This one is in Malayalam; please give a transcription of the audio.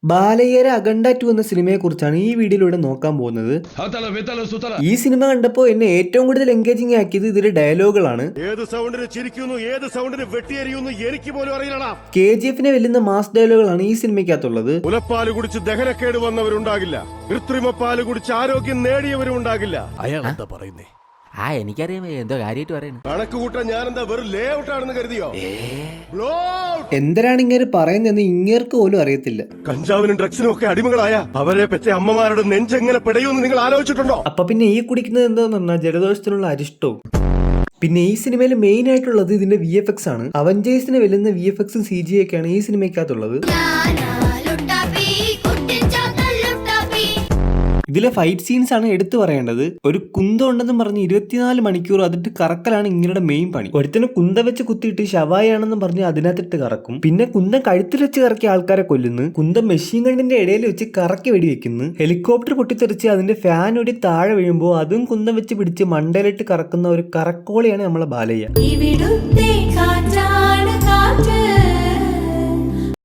ബാലയ്യര അഖണ്ഡ 2 എന്ന സിനിമയെ കുറിച്ചാണ് ഈ വീഡിയോയിലൂടെ നോക്കാൻ പോകുന്നത്. ഈ സിനിമ കണ്ടപ്പോൾ എന്നെ ഏറ്റവും കൂടുതൽ എൻഗേജിംഗ് ആക്കിയത് ഇതിലെ ഡയലോഗുകളാണ്. KGF വെല്ലുന്ന മാസ് ഡയലോഗുകളാണ് ഈ സിനിമയ്ക്കകത്തുള്ളത്. മുലപ്പാല് കുടിച്ച് ദഹനക്കേട് വന്നവരുണ്ടാകില്ല, കൃത്രിമപ്പാല് കുടിച്ച് ആരോഗ്യം നേടിയവരും ഉണ്ടാകില്ല. അയാൾ എന്താ പറയുന്നേ? എനിക്കറിയാം എന്തോ കാര്യമായിട്ട് പറയുന്നു. കണക്ക് കൂട്ടാൻ ഞാനെന്താ വെറും ലേ ഔട്ട് ആണെന്ന് കരുതിയോ? എന്തരാണ് ഇങ്ങനെ പറയുന്നതെന്ന് ഇങ്ങേർക്ക് പോലും അറിയത്തില്ല. കഞ്ചാവിനും ഡ്രഗ്സിനും ഒക്കെ അടിമകളായ അവരെ പെറ്റ അമ്മമാരുടെ നെഞ്ചെങ്ങനെ പെടയുമെന്ന് നിങ്ങൾ ആലോചിച്ചിട്ടുണ്ടോ? അപ്പൊ പിന്നെ ഈ കുടിക്കുന്നത് എന്താന്ന് പറഞ്ഞാൽ ജലദോഷത്തിനുള്ള അരിഷ്ടവും. പിന്നെ ഈ സിനിമയിൽ മെയിൻ ആയിട്ടുള്ളത് ഇതിന്റെ VFX ആണ്. അവഞ്ചേഴ്സിനെ വെല്ലുന്ന VFXും CGI ഒക്കെയാണ് ഈ സിനിമയ്ക്കകത്തുള്ളത്. ഇതിലെ ഫൈറ്റ് സീൻസ് ആണ് എടുത്തു പറയേണ്ടത്. ഒരു കുന്തം ഉണ്ടെന്ന് പറഞ്ഞ് 24 മണിക്കൂർ അതിട്ട് കറക്കലാണ് ഇങ്ങനെയുടെ മെയിൻ പണി. ഒരുത്തന് കുന്തം വെച്ച് കുത്തിയിട്ട് ശവായാണെന്ന് പറഞ്ഞ് അതിനകത്തിട്ട് കറക്കും. പിന്നെ കുന്തം കഴുത്തിൽ വെച്ച് കറക്കി ആൾക്കാരെ കൊല്ലുന്നു. കുന്തം മെഷീൻ ഗണ്ണിന്റെ ഇടയിൽ വെച്ച് കറക്കി വെടിവെക്കുന്നു. ഹെലികോപ്റ്റർ പൊട്ടിത്തെറിച്ച് അതിന്റെ ഫാൻ ഒടി താഴെ വീഴുമ്പോൾ അതും കുന്തം വെച്ച് പിടിച്ച് മണ്ടയിലിട്ട് കറക്കുന്ന ഒരു കറക്കോളിയാണ് നമ്മളെ ബാലയ്യ.